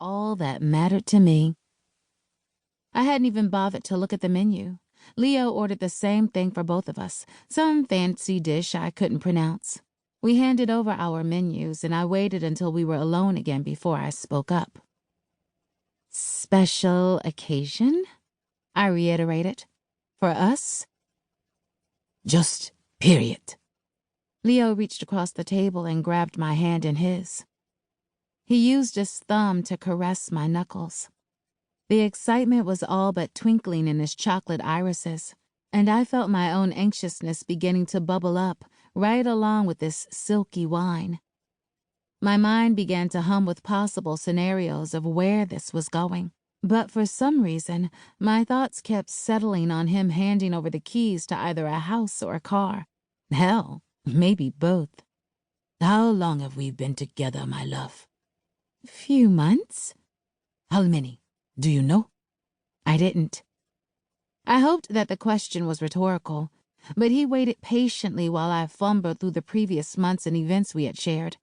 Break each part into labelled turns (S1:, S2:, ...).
S1: all that mattered to me. I hadn't even bothered to look at the menu. Leo ordered the same thing for both of us, some fancy dish I couldn't pronounce. We handed over our menus, and I waited until we were alone again before I spoke up. Special occasion? I reiterated. For us? Just period. Leo reached across the table and grabbed my hand in his. He used his thumb to caress my knuckles. The excitement was all but twinkling in his chocolate irises, and I felt my own anxiousness beginning to bubble up right along with this silky wine. My mind began to hum with possible scenarios of where this was going, but for some reason, my thoughts kept settling on him handing over the keys to either a house or a car. Hell, maybe both. How long have we been together, my love? Few months. How many? Do you know? I didn't. I hoped that the question was rhetorical, but he waited patiently while I fumbled through the previous months and events we had shared.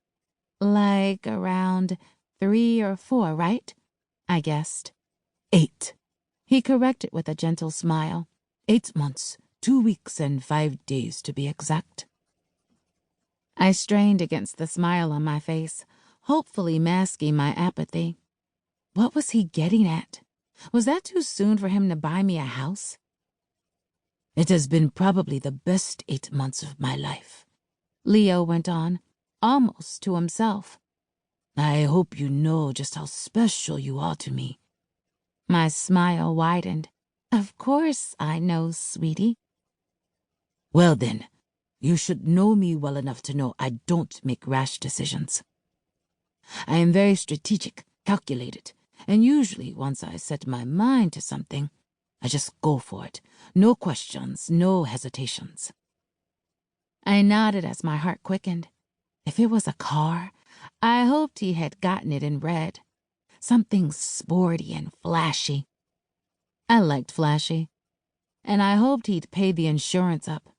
S1: Like around 3 or 4, right? I guessed. 8. He corrected with a gentle smile. 8 months, 2 weeks, and 5 days to be exact. I strained against the smile on my face, hopefully masking my apathy. What was he getting at? Was that too soon for him to buy me a house? It has been probably the best 8 months of my life, Leo went on, almost to himself. I hope you know just how special you are to me. My smile widened. Of course I know, sweetie. Well then, you should know me well enough to know I don't make rash decisions. I am very strategic, calculated, and usually once I set my mind to something, I just go for it. No questions, no hesitations. I nodded as my heart quickened. If it was a car, I hoped he had gotten it in red. Something sporty and flashy. I liked flashy, and I hoped he'd pay the insurance up.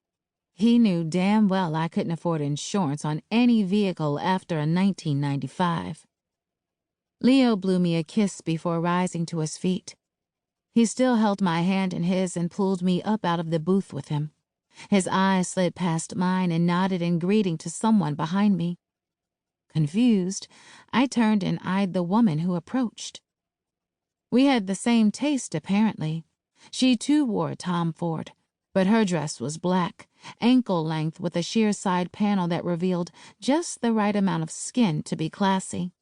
S1: He knew damn well I couldn't afford insurance on any vehicle after a 1995. Leo blew me a kiss before rising to his feet. He still held my hand in his and pulled me up out of the booth with him. His eyes slid past mine and nodded in greeting to someone behind me. Confused, I turned and eyed the woman who approached. We had the same taste, apparently. She too wore a Tom Ford, but her dress was black, ankle-length with a sheer side panel that revealed just the right amount of skin to be classy.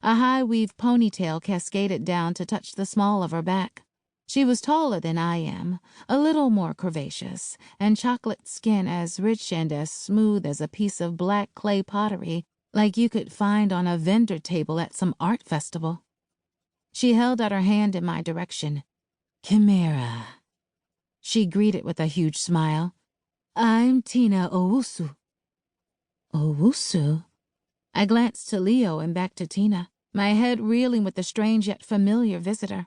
S1: A high-weave ponytail cascaded down to touch the small of her back. She was taller than I am, a little more curvaceous, and chocolate skin as rich and as smooth as a piece of black clay pottery like you could find on a vendor table at some art festival. She held out her hand in my direction. Kimera. She greeted with a huge smile. I'm Tina Owusu. Owusu? I glanced to Leo and back to Tina, my head reeling with the strange yet familiar visitor.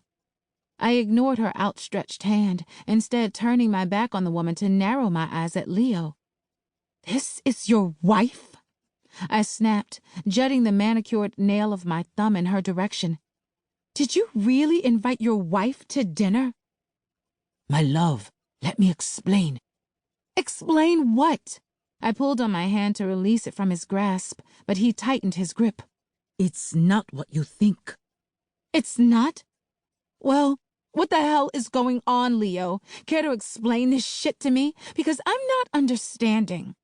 S1: I ignored her outstretched hand, instead turning my back on the woman to narrow my eyes at Leo. This is your wife? I snapped, jutting the manicured nail of my thumb in her direction. Did you really invite your wife to dinner? My love, let me explain. Explain what? I pulled on my hand to release it from his grasp, but he tightened his grip. It's not what you think. It's not? Well, what the hell is going on, Leo? Care to explain this shit to me? Because I'm not understanding.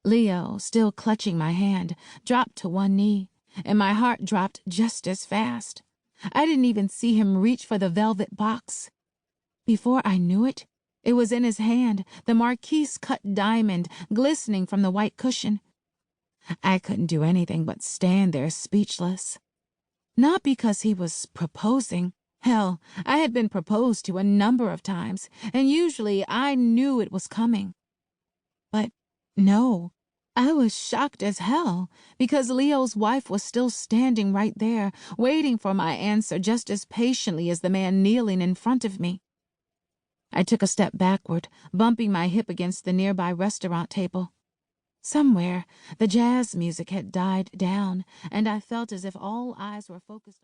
S1: Leo, still clutching my hand, dropped to one knee, and my heart dropped just as fast. I didn't even see him reach for the velvet box. Before I knew it, it was in his hand, the marquise-cut diamond glistening from the white cushion. I couldn't do anything but stand there speechless. Not because he was proposing. Hell, I had been proposed to a number of times, and usually I knew it was coming. But no, I was shocked as hell, because Leo's wife was still standing right there, waiting for my answer just as patiently as the man kneeling in front of me. I took a step backward, bumping my hip against the nearby restaurant table. Somewhere, the jazz music had died down, and I felt as if all eyes were focused